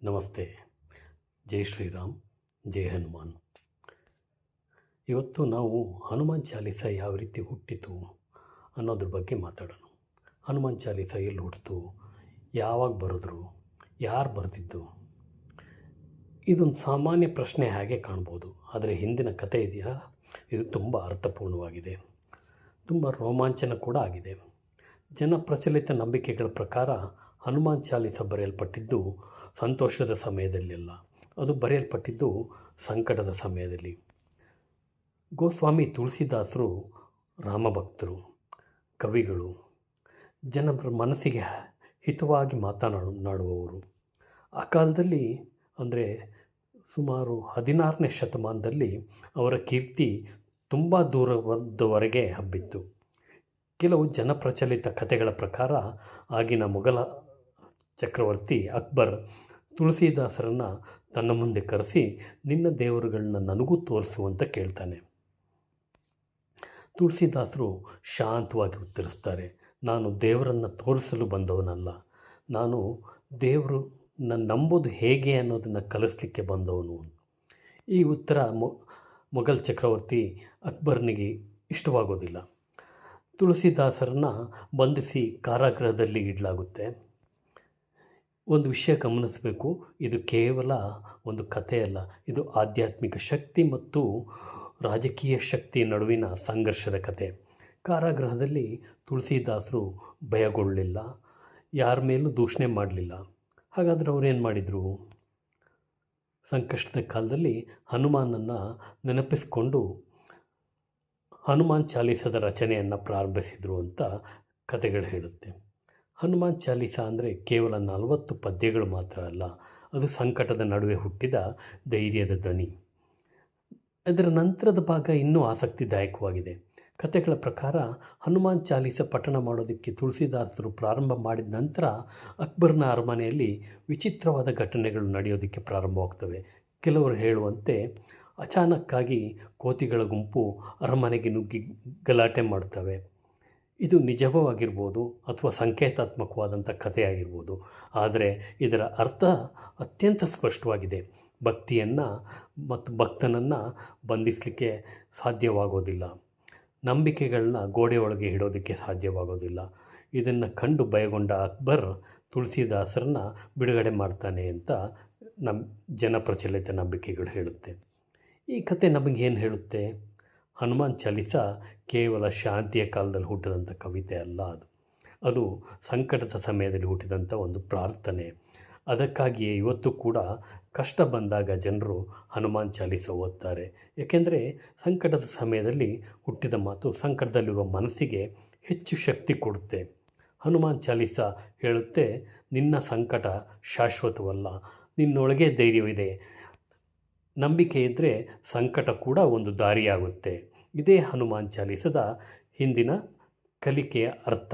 ನಮಸ್ತೆ. ಜೈ ಶ್ರೀರಾಮ್, ಜೈ ಹನುಮಾನ್. ಇವತ್ತು ನಾವು ಹನುಮಾನ್ ಚಾಲೀಸ ಯಾವ ರೀತಿ ಹುಟ್ಟಿತು ಅನ್ನೋದ್ರ ಬಗ್ಗೆ ಮಾತಾಡೋಣ. ಹನುಮಾನ್ ಚಾಲೀಸ ಎಲ್ಲಿ ಹುಟ್ಟಿತು, ಯಾವಾಗ ಬರೆದ್ರು, ಯಾರು ಬರೆದಿದ್ದು? ಇದೊಂದು ಸಾಮಾನ್ಯ ಪ್ರಶ್ನೆ ಹಾಗೆ ಕಾಣ್ಬೋದು. ಆದರೆ ಹಿಂದಿನ ಕಥೆ ಇದೆಯಾ, ಇದು ತುಂಬ ಅರ್ಥಪೂರ್ಣವಾಗಿದೆ, ತುಂಬ ರೋಮಾಂಚನ ಕೂಡ ಆಗಿದೆ. ಜನಪ್ರಚಲಿತ ನಂಬಿಕೆಗಳ ಪ್ರಕಾರ ಹನುಮಾನ್ ಚಾಲೀಸ ಬರೆಯಲ್ಪಟ್ಟಿದ್ದು ಸಂತೋಷದ ಸಮಯದಲ್ಲೆಲ್ಲ, ಅದು ಬರೆಯಲ್ಪಟ್ಟಿದ್ದು ಸಂಕಟದ ಸಮಯದಲ್ಲಿ. ಗೋಸ್ವಾಮಿ ತುಳಸಿದಾಸರು ರಾಮಭಕ್ತರು, ಕವಿಗಳು, ಜನರ ಮನಸ್ಸಿಗೆ ಹಿತವಾಗಿ ಮಾತನಾಡುವವರು. ಆ ಕಾಲದಲ್ಲಿ ಅಂದರೆ ಸುಮಾರು 16ನೇ ಶತಮಾನದಲ್ಲಿ ಅವರ ಕೀರ್ತಿ ತುಂಬ ದೂರದವರೆಗೆ ಹಬ್ಬಿತ್ತು. ಕೆಲವು ಜನಪ್ರಚಲಿತ ಕಥೆಗಳ ಪ್ರಕಾರ ಆಗಿನ ಮೊಘಲ ಚಕ್ರವರ್ತಿ ಅಕ್ಬರ್ ತುಳಸಿದಾಸರನ್ನು ತನ್ನ ಮುಂದೆ ಕರೆಸಿ, ನಿನ್ನ ದೇವರುಗಳನ್ನ ನನಗೂ ತೋರಿಸುವಂತ ಕೇಳ್ತಾನೆ. ತುಳಸಿದಾಸರು ಶಾಂತವಾಗಿ ಉತ್ತರಿಸ್ತಾರೆ, ನಾನು ದೇವರನ್ನು ತೋರಿಸಲು ಬಂದವನಲ್ಲ, ನಾನು ದೇವರು ನಂಬೋದು ಹೇಗೆ ಅನ್ನೋದನ್ನು ಕಲಿಸ್ಲಿಕ್ಕೆ ಬಂದವನು. ಈ ಉತ್ತರ ಮೊಘಲ್ ಚಕ್ರವರ್ತಿ ಅಕ್ಬರ್ನಿಗೆ ಇಷ್ಟವಾಗೋದಿಲ್ಲ. ತುಳಸಿದಾಸರನ್ನು ಬಂಧಿಸಿ ಕಾರಾಗೃಹದಲ್ಲಿ ಇಡಲಾಗುತ್ತೆ. ಒಂದು ವಿಷಯ ಗಮನಿಸಬೇಕು, ಇದು ಕೇವಲ ಒಂದು ಕಥೆಯಲ್ಲ, ಇದು ಆಧ್ಯಾತ್ಮಿಕ ಶಕ್ತಿ ಮತ್ತು ರಾಜಕೀಯ ಶಕ್ತಿಯ ನಡುವಿನ ಸಂಘರ್ಷದ ಕಥೆ. ಕಾರಾಗೃಹದಲ್ಲಿ ತುಳಸಿದಾಸರು ಭಯಗೊಳ್ಳಲಿಲ್ಲ, ಯಾರ ಮೇಲೂ ದೂಷಣೆ ಮಾಡಲಿಲ್ಲ. ಹಾಗಾದರೆ ಅವರೇನು ಮಾಡಿದರು? ಸಂಕಷ್ಟದ ಕಾಲದಲ್ಲಿ ಹನುಮಾನನ್ನು ನೆನಪಿಸಿಕೊಂಡು ಹನುಮಾನ್ ಚಾಲೀಸದ ರಚನೆಯನ್ನು ಪ್ರಾರಂಭಿಸಿದರು ಅಂತ ಕಥೆಗಳು ಹೇಳುತ್ತೆ. ಹನುಮಾನ್ ಚಾಲೀಸ ಅಂದರೆ ಕೇವಲ 40 ಪದ್ಯಗಳು ಮಾತ್ರ ಅಲ್ಲ, ಅದು ಸಂಕಟದ ನಡುವೆ ಹುಟ್ಟಿದ ಧೈರ್ಯದ ಧ್ವನಿ. ಅದರ ನಂತರದ ಭಾಗ ಇನ್ನೂ ಆಸಕ್ತಿದಾಯಕವಾಗಿದೆ. ಕಥೆಗಳ ಪ್ರಕಾರ ಹನುಮಾನ್ ಚಾಲೀಸ ಪಠಣ ಮಾಡೋದಕ್ಕೆ ತುಳಸಿದಾಸರು ಪ್ರಾರಂಭ ಮಾಡಿದ ನಂತರ ಅಕ್ಬರ್ನ ಅರಮನೆಯಲ್ಲಿ ವಿಚಿತ್ರವಾದ ಘಟನೆಗಳು ನಡೆಯೋದಕ್ಕೆ ಪ್ರಾರಂಭವಾಗ್ತವೆ. ಕೆಲವರು ಹೇಳುವಂತೆ ಅಚಾನಕ್ಕಾಗಿ ಕೋತಿಗಳ ಗುಂಪು ಅರಮನೆಗೆ ನುಗ್ಗಿ ಗಲಾಟೆ ಮಾಡ್ತವೆ. ಇದು ನಿಜವಾಗಿರ್ಬೋದು ಅಥವಾ ಸಂಕೇತಾತ್ಮಕವಾದಂಥ ಕಥೆಯಾಗಿರ್ಬೋದು, ಆದರೆ ಇದರ ಅರ್ಥ ಅತ್ಯಂತ ಸ್ಪಷ್ಟವಾಗಿದೆ. ಭಕ್ತಿಯನ್ನು ಮತ್ತು ಭಕ್ತನನ್ನು ಬಂಧಿಸಲಿಕ್ಕೆ ಸಾಧ್ಯವಾಗೋದಿಲ್ಲ, ನಂಬಿಕೆಗಳನ್ನ ಗೋಡೆಯೊಳಗೆ ಇಡೋದಕ್ಕೆ ಸಾಧ್ಯವಾಗೋದಿಲ್ಲ. ಇದನ್ನು ಕಂಡು ಭಯಗೊಂಡ ಅಕ್ಬರ್ ತುಳಸಿದಾಸರನ್ನ ಬಿಡುಗಡೆ ಮಾಡ್ತಾನೆ ಅಂತ ಜನಪ್ರಚಲಿತ ನಂಬಿಕೆಗಳು ಹೇಳುತ್ತೆ. ಈ ಕತೆ ನಮಗೇನು ಹೇಳುತ್ತೆ? ಹನುಮಾನ್ ಚಾಲೀಸ ಕೇವಲ ಶಾಂತಿಯ ಕಾಲದಲ್ಲಿ ಹುಟ್ಟಿದಂಥ ಕವಿತೆ ಅಲ್ಲ, ಅದು ಸಂಕಟದ ಸಮಯದಲ್ಲಿ ಹುಟ್ಟಿದಂಥ ಒಂದು ಪ್ರಾರ್ಥನೆ. ಅದಕ್ಕಾಗಿಯೇ ಇವತ್ತು ಕೂಡ ಕಷ್ಟ ಬಂದಾಗ ಜನರು ಹನುಮಾನ್ ಚಾಲೀಸ ಓದ್ತಾರೆ. ಏಕೆಂದರೆ ಸಂಕಟದ ಸಮಯದಲ್ಲಿ ಹುಟ್ಟಿದ ಮಾತು ಸಂಕಟದಲ್ಲಿರುವ ಮನಸ್ಸಿಗೆ ಹೆಚ್ಚು ಶಕ್ತಿ ಕೊಡುತ್ತೆ. ಹನುಮಾನ್ ಚಾಲೀಸ ಹೇಳುತ್ತೆ, ನಿನ್ನ ಸಂಕಟ ಶಾಶ್ವತವಲ್ಲ, ನಿನ್ನೊಳಗೆ ಧೈರ್ಯವಿದೆ, ನಂಬಿಕೆ ಇದ್ದರೆ ಸಂಕಟ ಕೂಡ ಒಂದು ದಾರಿಯಾಗುತ್ತೆ. ಇದೇ ಹನುಮಾನ್ ಚಾಲೀಸದ ಹಿಂದಿನ ಕಲಿಕೆಯ ಅರ್ಥ.